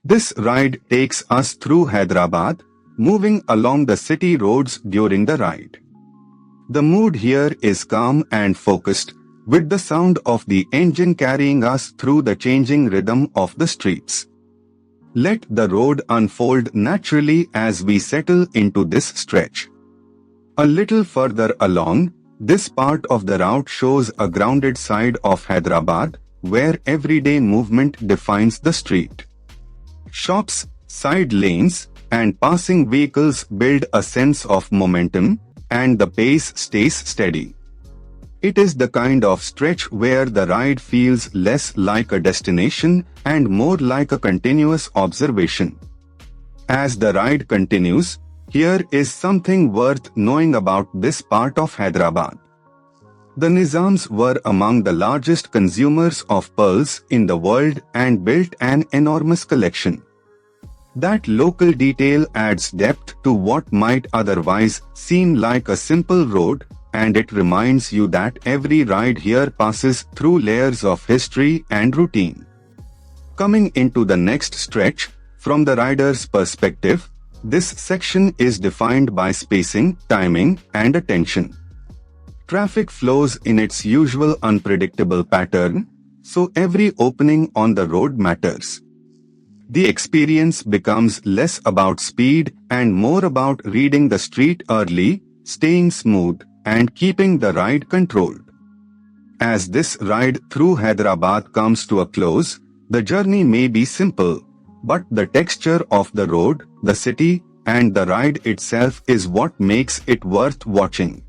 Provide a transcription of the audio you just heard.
This ride takes us through Hyderabad, moving along the city roads during the ride. The mood here is calm and focused, with the sound of the engine carrying us through the changing rhythm of the streets. Let the road unfold naturally as we settle into this stretch. A little further along, this part of the route shows a grounded side of Hyderabad, where everyday movement defines the street. Shops, side lanes, and passing vehicles build a sense of momentum, and the pace stays steady. It is the kind of stretch where the ride feels less like a destination and more like a continuous observation. As the ride continues, here is something worth knowing about this part of Hyderabad. The Nizams were among the largest consumers of pearls in the world and built an enormous collection. That local detail adds depth to what might otherwise seem like a simple road, and it reminds you that every ride here passes through layers of history and routine. Coming into the next stretch, from the rider's perspective, this section is defined by spacing, timing, and attention. Traffic flows in its usual unpredictable pattern, so every opening on the road matters. The experience becomes less about speed and more about reading the street early, staying smooth, and keeping the ride controlled. As this ride through Hyderabad comes to a close, the journey may be simple, but the texture of the road, the city, and the ride itself is what makes it worth watching.